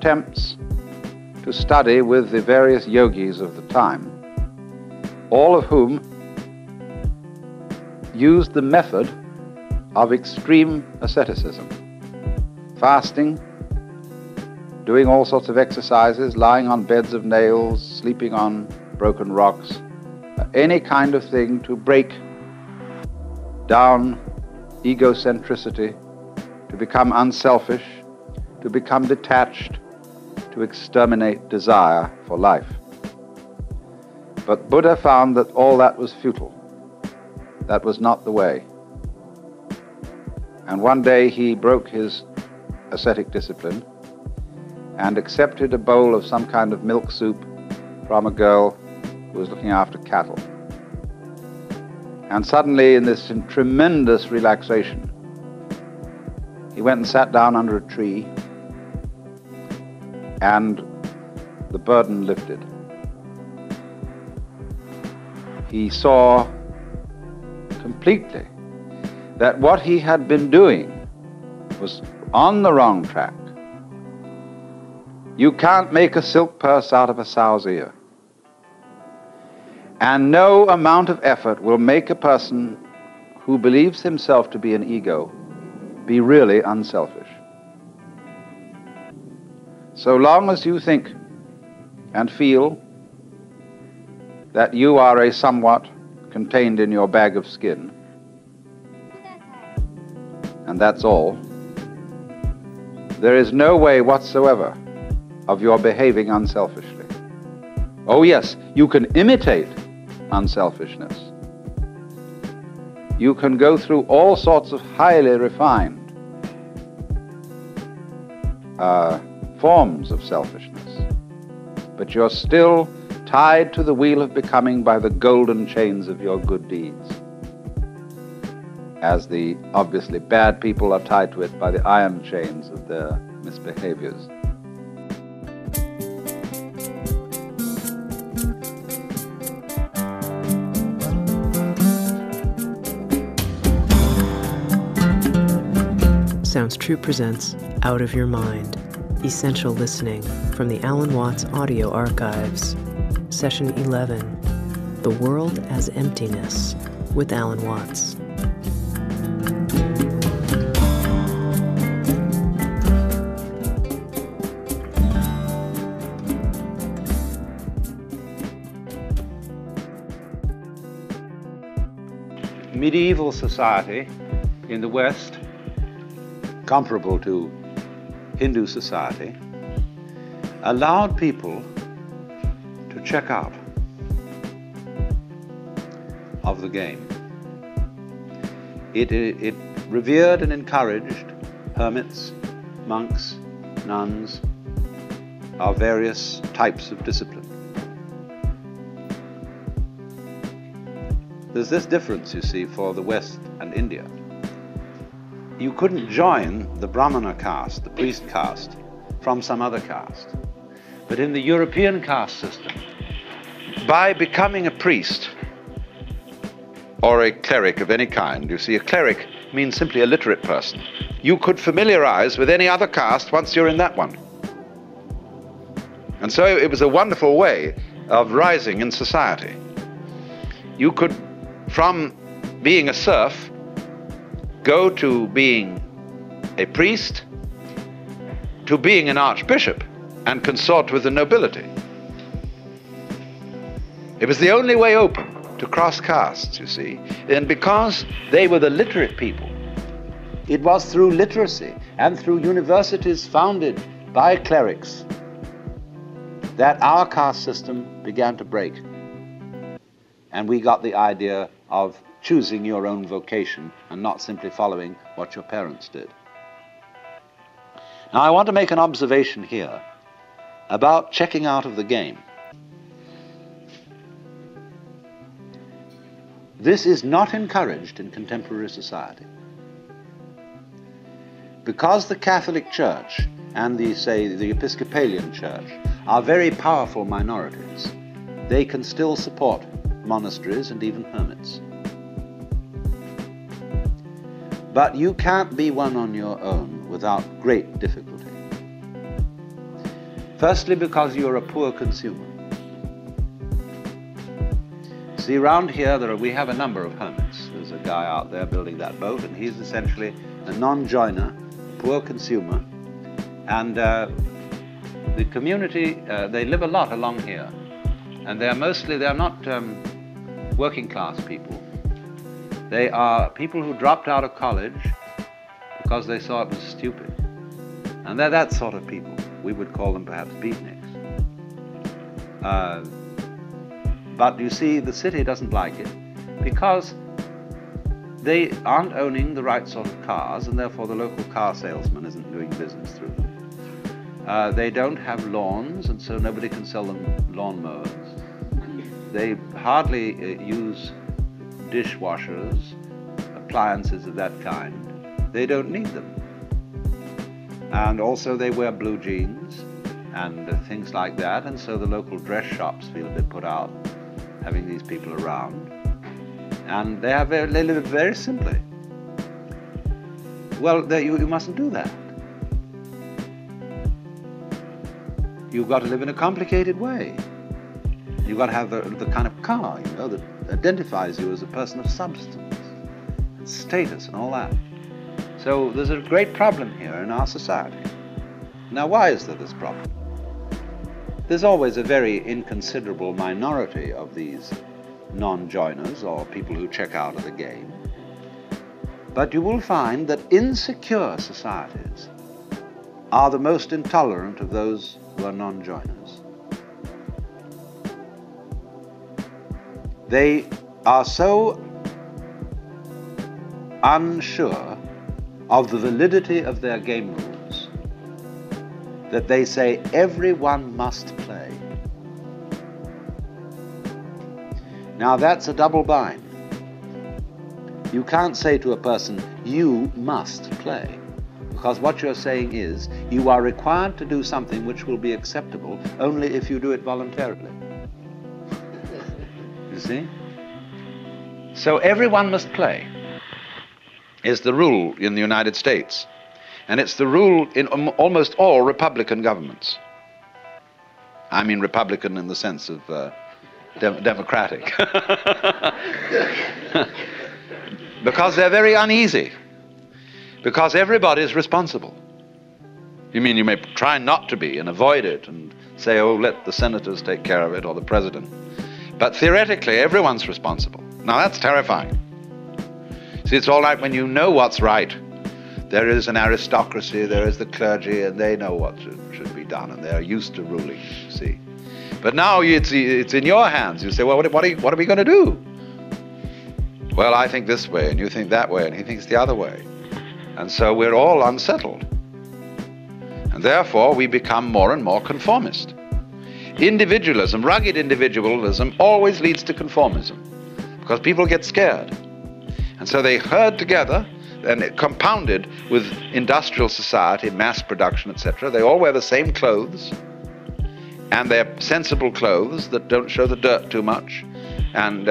attempts to study with the various yogis of the time, all of whom used the method of extreme asceticism, fasting, doing all sorts of exercises, lying on beds of nails, sleeping on broken rocks, any kind of thing to break down egocentricity, to become unselfish, to become detached, to exterminate desire for life. But Buddha found that all that was futile. That was not the way. And one day he broke his ascetic discipline and accepted a bowl of some kind of milk soup from a girl who was looking after cattle. And suddenly, in this tremendous relaxation, he went and sat down under a tree, and the burden lifted. He saw completely that what he had been doing was on the wrong track. You can't make a silk purse out of a sow's ear. And no amount of effort will make a person who believes himself to be an ego be really unselfish. So long as you think and feel that you are a somewhat contained in your bag of skin, and that's all, there is no way whatsoever of your behaving unselfishly. Oh yes, you can imitate unselfishness. You can go through all sorts of highly refined forms of selfishness, but you're still tied to the wheel of becoming by the golden chains of your good deeds, as the obviously bad people are tied to it by the iron chains of their misbehaviors. Sounds True presents Out of Your Mind, Essential Listening from the Alan Watts Audio Archives. Session 11, The World as Emptiness, with Alan Watts. Medieval society in the West, comparable to Hindu society, allowed people to check out of the game. It revered and encouraged hermits, monks, nuns, of various types of discipline. There's this difference, you see, for the West and India. You couldn't join the Brahmana caste, the priest caste, from some other caste. But in the European caste system, by becoming a priest or a cleric of any kind, you see, a cleric means simply a literate person. You could familiarize with any other caste once you're in that one. And so it was a wonderful way of rising in society. You could, from being a serf, go to being a priest, to being an archbishop, and consort with the nobility. It was the only way open to cross castes, you see. And because they were the literate people, it was through literacy and through universities founded by clerics that our caste system began to break. And we got the idea of choosing your own vocation and not simply following what your parents did. Now I want to make an observation here about checking out of the game. This is not encouraged in contemporary society. Because the Catholic Church and the Episcopalian Church are very powerful minorities, they can still support monasteries and even hermits. But you can't be one on your own without great difficulty. Firstly, because you're a poor consumer. See, around here we have a number of hermits. There's a guy out there building that boat, and he's essentially a non-joiner, poor consumer. And the community, they live a lot along here. And they're not working class people. They are people who dropped out of college because they saw it was stupid. And they're that sort of people. We would call them perhaps beatniks. But you see, the city doesn't like it because they aren't owning the right sort of cars, and therefore the local car salesman isn't doing business through them. They don't have lawns, and so nobody can sell them lawnmowers. They hardly use dishwashers, appliances of that kind. They don't need them. And also they wear blue jeans and things like that, and so the local dress shops feel a bit put out having these people around. And they live very simply. Well, you mustn't do that. You've got to live in a complicated way. You've got to have the kind of car, that identifies you as a person of substance, and status and all that. So there's a great problem here in our society. Now, why is there this problem? There's always a very inconsiderable minority of these non-joiners or people who check out of the game. But you will find that insecure societies are the most intolerant of those who are non-joiners. They are so unsure of the validity of their game rules that they say everyone must play. Now that's a double bind. You can't say to a person, you must play, because what you're saying is you are required to do something which will be acceptable only if you do it voluntarily. You see? So everyone must play is the rule in the United States. And it's the rule in almost all Republican governments. I mean Republican in the sense of democratic. Because they're very uneasy. Because everybody's responsible. You mean you may try not to be and avoid it and say, oh, let the senators take care of it or the president. But theoretically, everyone's responsible. Now that's terrifying. See, it's all right when you know what's right. There is an aristocracy, there is the clergy, and they know what should be done, and they're used to ruling, you see. But now it's in your hands. You say, well, what are we going to do? Well, I think this way, and you think that way, and he thinks the other way. And so we're all unsettled. And therefore, we become more and more conformist. Individualism, rugged individualism, always leads to conformism, because people get scared. And so they herd together, and it compounded with industrial society, mass production, etc. They all wear the same clothes, and they're sensible clothes that don't show the dirt too much. And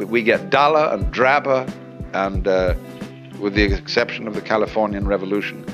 we get duller and drabber, and with the exception of the Californian Revolution.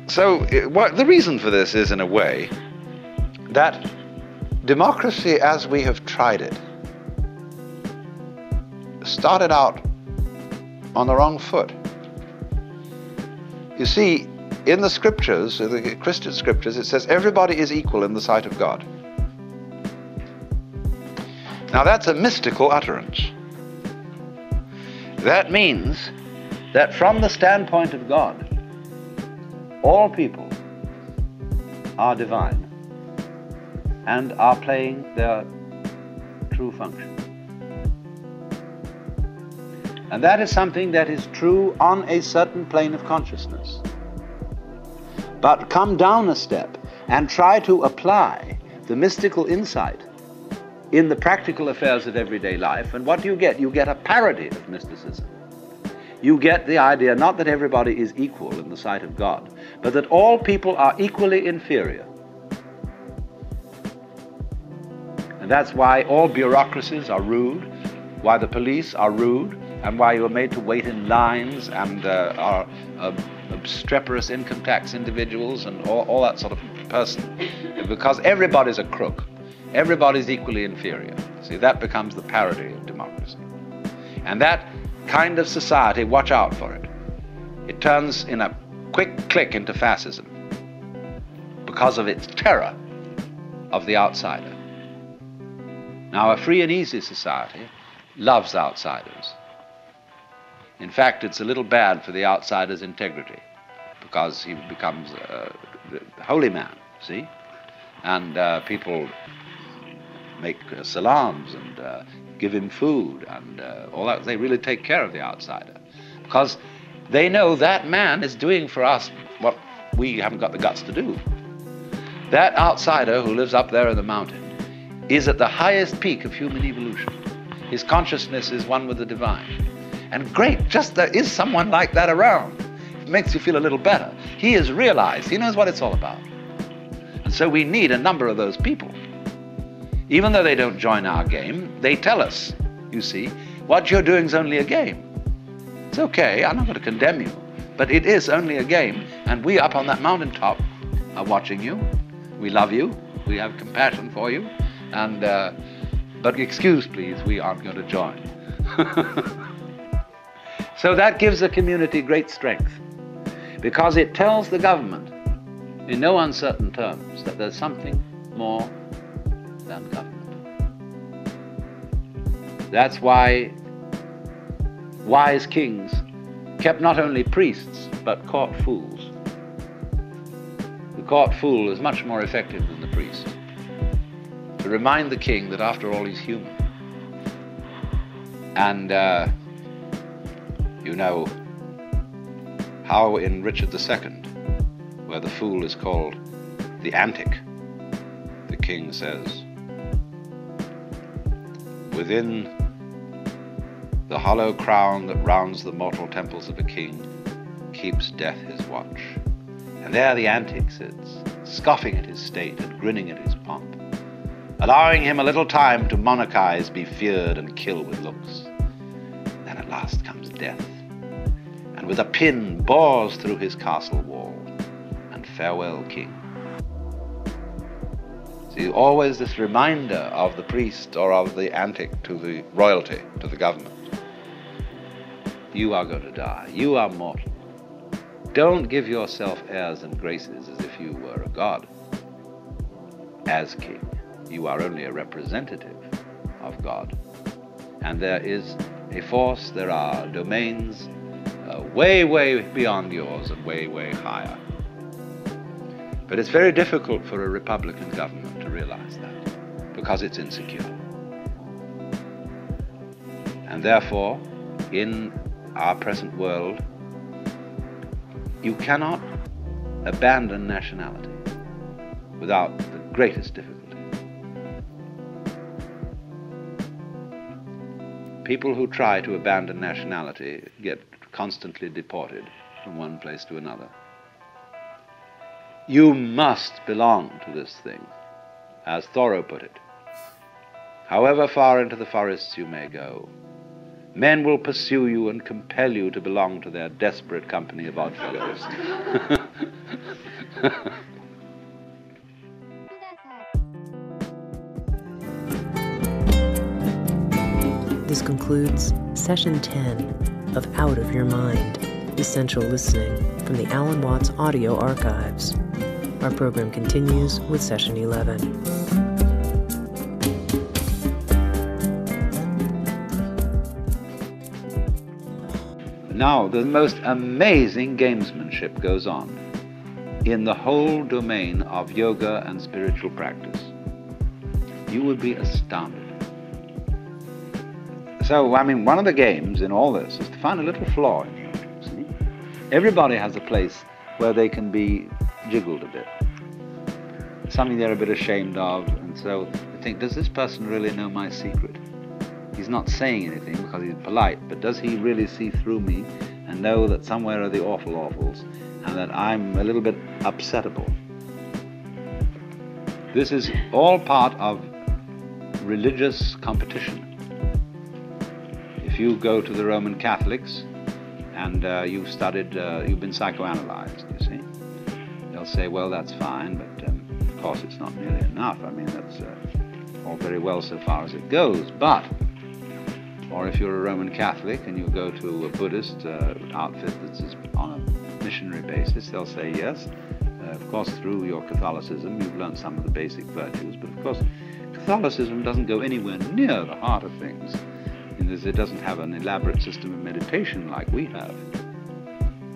So the reason for this is, in a way, that democracy as we have tried it started out on the wrong foot. You see, in the scriptures, the Christian scriptures, it says everybody is equal in the sight of God. Now that's a mystical utterance. That means that from the standpoint of God, all people are divine and are playing their true function. And that is something that is true on a certain plane of consciousness. But come down a step and try to apply the mystical insight in the practical affairs of everyday life, and what do you get? You get a parody of mysticism. You get the idea not that everybody is equal in the sight of God, but that all people are equally inferior. And that's why all bureaucracies are rude, why the police are rude, and why you are made to wait in lines and are obstreperous income tax individuals and all that sort of person. Because everybody's a crook. Everybody's equally inferior. See, that becomes the parody of democracy. And that kind of society, watch out for it. It turns in a quick click into fascism because of its terror of the outsider. Now, a free and easy society loves outsiders. In fact, it's a little bad for the outsider's integrity because he becomes a holy man, see? And people make salams and give him food and all that. They really take care of the outsider because they know that man is doing for us what we haven't got the guts to do. That outsider who lives up there in the mountain is at the highest peak of human evolution. His consciousness is one with the divine. And great, just there is someone like that around. It makes you feel a little better. He has realized, he knows what it's all about. And so we need a number of those people. Even though they don't join our game, they tell us, you see, what you're doing is only a game. It's okay, I'm not going to condemn you, but it is only a game, and we up on that mountaintop are watching you. We love you, we have compassion for you, and but excuse please, we aren't going to join. So that gives the community great strength, because it tells the government in no uncertain terms that there's something more than government. That's why wise kings kept not only priests, but court fools. The court fool is much more effective than the priest, to remind the king that after all he's human. And you know how in Richard II, where the fool is called the antic, the king says, within the hollow crown that rounds the mortal temples of a king keeps death his watch. And there the antic sits, scoffing at his state and grinning at his pomp, allowing him a little time to monarchize, be feared and kill with looks. Then at last comes death, and with a pin bores through his castle wall, and farewell, king. See, always this reminder of the priest or of the antic to the royalty, to the government. You are going to die. You are mortal. Don't give yourself airs and graces as if you were a god. As king, you are only a representative of God. And there is a force, there are domains way, way beyond yours and way, way higher. But it's very difficult for a Republican government to realize that, because it's insecure. And therefore, in our present world, you cannot abandon nationality without the greatest difficulty. People who try to abandon nationality get constantly deported from one place to another. You must belong to this thing, as Thoreau put it. However far into the forests you may go, men will pursue you and compel you to belong to their desperate company of oddfellows. This concludes Session 10 of Out of Your Mind, Essential Listening from the Alan Watts Audio Archives. Our program continues with Session 11. Now, the most amazing gamesmanship goes on in the whole domain of yoga and spiritual practice. You would be astounded. So, I mean, one of the games in all this is to find a little flaw in you. See? Everybody has a place where they can be jiggled a bit. Something they're a bit ashamed of, and so they think, does this person really know my secret? He's not saying anything because he's polite, but does he really see through me and know that somewhere are the awful awfuls and that I'm a little bit upsettable? This is all part of religious competition. if you go to the Roman Catholics and you've been psychoanalyzed, you see, they'll say, well, that's fine, but of course it's not nearly enough. I mean, that's all very well so far as it goes, but, or if you're a Roman Catholic and you go to a Buddhist outfit that's on a missionary basis, they'll say, yes, of course through your Catholicism you've learned some of the basic virtues, but of course Catholicism doesn't go anywhere near the heart of things. It doesn't have an elaborate system of meditation like we have.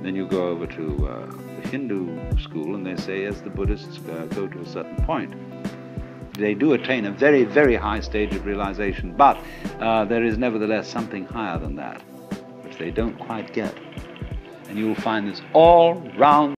Then you go over to the Hindu school and they say, as the Buddhists go to a certain point. They do attain a very, very high stage of realization, but there is nevertheless something higher than that, which they don't quite get. And you will find this all round